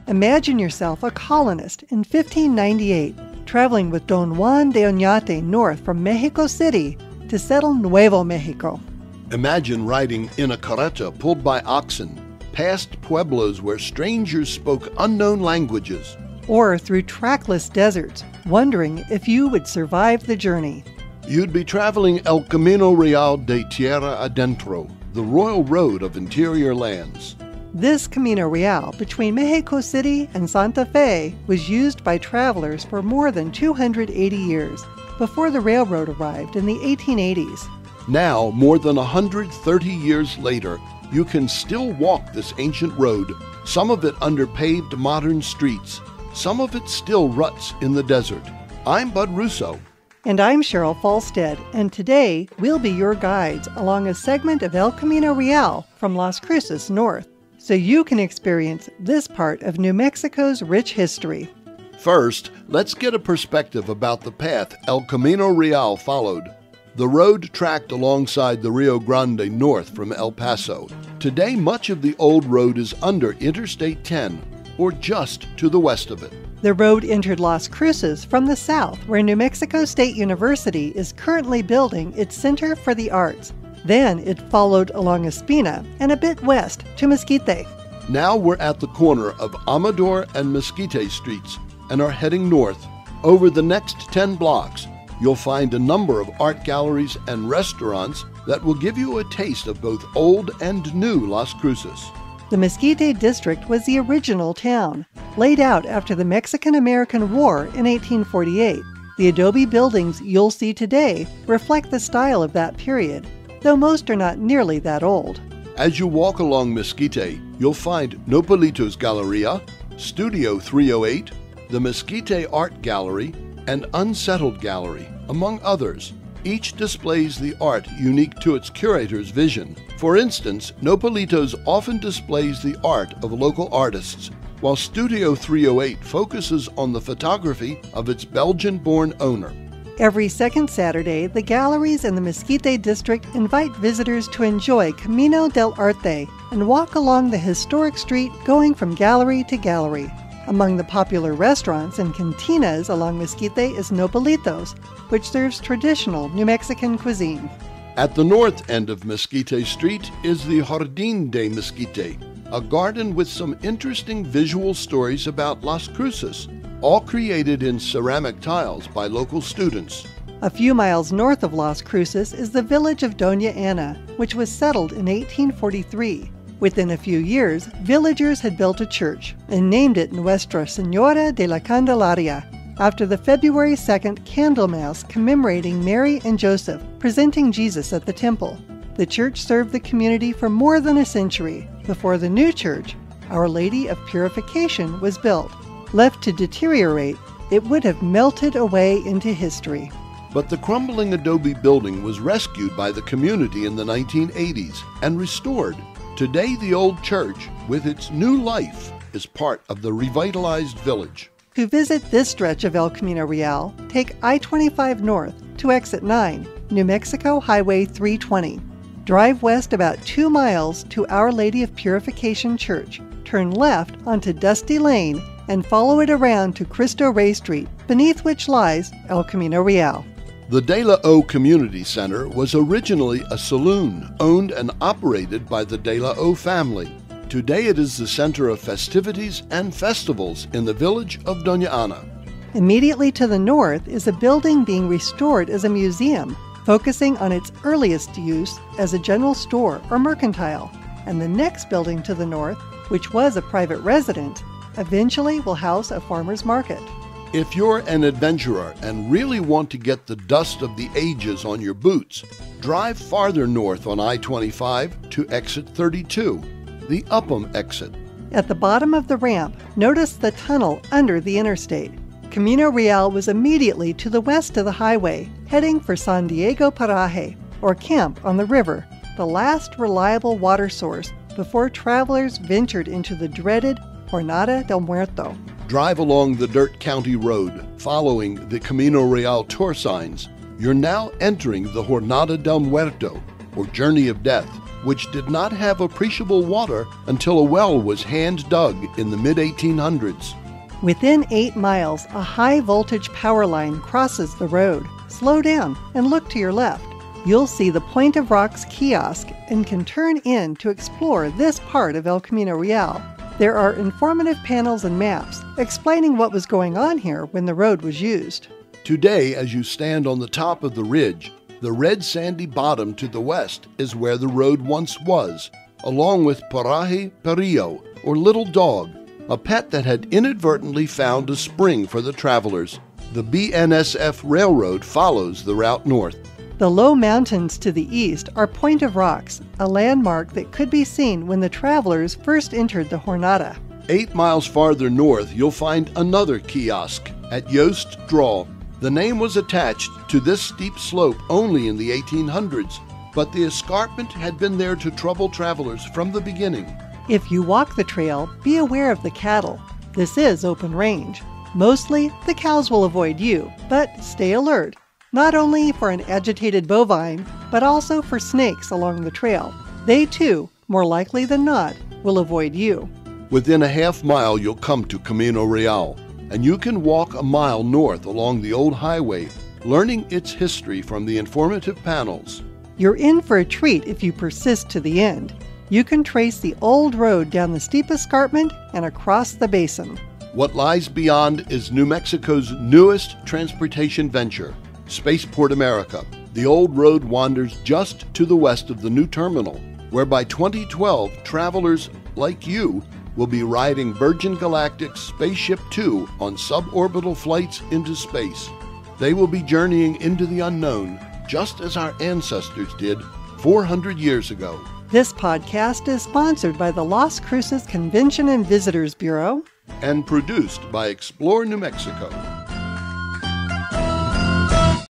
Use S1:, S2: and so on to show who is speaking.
S1: Imagine yourself a colonist in 1598, traveling with Don Juan de Oñate north from Mexico City to settle Nuevo Mexico.
S2: Imagine riding in a carreta pulled by oxen, past pueblos where strangers spoke unknown languages.
S1: Or through trackless deserts, wondering if you would survive the journey.
S2: You'd be traveling El Camino Real de Tierra Adentro, the royal road of interior lands.
S1: This Camino Real between Mexico City and Santa Fe was used by travelers for more than 280 years, before the railroad arrived in the 1880s.
S2: Now, more than 130 years later, you can still walk this ancient road, some of it under paved modern streets, some of it still ruts in the desert. I'm Bud Russo.
S1: And I'm Cheryl Falstead, and today we'll be your guides along a segment of El Camino Real from Las Cruces north, so you can experience this part of New Mexico's rich history.
S2: First, let's get a perspective about the path El Camino Real followed. The road tracked alongside the Rio Grande north from El Paso. Today, much of the old road is under Interstate 10, or just to the west of it.
S1: The road entered Las Cruces from the south, where New Mexico State University is currently building its Center for the Arts. Then it followed along Espina and a bit west to Mesquite.
S2: Now we're at the corner of Amador and Mesquite streets and are heading north. Over the next 10 blocks, you'll find a number of art galleries and restaurants that will give you a taste of both old and new Las Cruces.
S1: The Mesquite district was the original town, laid out after the Mexican-American War in 1848. The adobe buildings you'll see today reflect the style of that period, though most are not nearly that old.
S2: As you walk along Mesquite, you'll find Nopalitos Galleria, Studio 308, the Mesquite Art Gallery, and Unsettled Gallery, among others. Each displays the art unique to its curator's vision. For instance, Nopalitos often displays the art of local artists, while Studio 308 focuses on the photography of its Belgian-born owner.
S1: Every second Saturday, the galleries in the Mesquite district invite visitors to enjoy Camino del Arte and walk along the historic street going from gallery to gallery. Among the popular restaurants and cantinas along Mesquite is Nopalitos, which serves traditional New Mexican cuisine.
S2: At the north end of Mesquite Street is the Jardín de Mesquite, a garden with some interesting visual stories about Las Cruces, all created in ceramic tiles by local students.
S1: A few miles north of Las Cruces is the village of Doña Ana, which was settled in 1843. Within a few years, villagers had built a church and named it Nuestra Señora de la Candelaria, after the February 2nd candle mass commemorating Mary and Joseph presenting Jesus at the temple. The church served the community for more than a century before the new church, Our Lady of Purification, was built. Left to deteriorate, it would have melted away into history.
S2: But the crumbling adobe building was rescued by the community in the 1980s and restored. Today, the old church, with its new life, is part of the revitalized village.
S1: To visit this stretch of El Camino Real, take I-25 north to exit 9, New Mexico Highway 320. Drive west about 2 miles to Our Lady of Purification Church. Turn left onto Dusty Lane and follow it around to Cristo Rey Street, beneath which lies El Camino Real.
S2: The De La O Community Center was originally a saloon owned and operated by the De La O family. Today it is the center of festivities and festivals in the village of Doña Ana.
S1: Immediately to the north is a building being restored as a museum, focusing on its earliest use as a general store or mercantile. And the next building to the north, which was a private residence, eventually will house a farmer's market.
S2: If you're an adventurer and really want to get the dust of the ages on your boots, drive farther north on I-25 to exit 32, the Upham exit.
S1: At the bottom of the ramp, notice the tunnel under the interstate. Camino Real was immediately to the west of the highway, heading for San Diego Paraje, or Camp on the River, the last reliable water source before travelers ventured into the dreaded Jornada del Muerto.
S2: Drive along the Dirt County Road, following the Camino Real tour signs. You're now entering the Jornada del Muerto, or Journey of Death, which did not have appreciable water until a well was hand-dug in the mid-1800s.
S1: Within 8 miles, a high-voltage power line crosses the road. Slow down and look to your left. You'll see the Point of Rocks kiosk and can turn in to explore this part of El Camino Real. There are informative panels and maps explaining what was going on here when the road was used.
S2: Today, as you stand on the top of the ridge, the red sandy bottom to the west is where the road once was, along with Paraje Perillo, or Little Dog, a pet that had inadvertently found a spring for the travelers. The BNSF Railroad follows the route north.
S1: The low mountains to the east are Point of Rocks, a landmark that could be seen when the travelers first entered the Jornada.
S2: 8 miles farther north, you'll find another kiosk at Yost Draw. The name was attached to this steep slope only in the 1800s, but the escarpment had been there to trouble travelers from the beginning.
S1: If you walk the trail, be aware of the cattle. This is open range. Mostly, the cows will avoid you, but stay alert, not only for an agitated bovine, but also for snakes along the trail. They too, more likely than not, will avoid you.
S2: Within a half mile, you'll come to Camino Real, and you can walk a mile north along the old highway, learning its history from the informative panels.
S1: You're in for a treat if you persist to the end. You can trace the old road down the steep escarpment and across the basin.
S2: What lies beyond is New Mexico's newest transportation venture, Spaceport America. The old road wanders just to the west of the new terminal, where by 2012, travelers like you will be riding Virgin Galactic's Spaceship Two on suborbital flights into space. They will be journeying into the unknown, just as our ancestors did 400 years ago.
S1: This podcast is sponsored by the Las Cruces Convention and Visitors Bureau
S2: and produced by Explore New Mexico.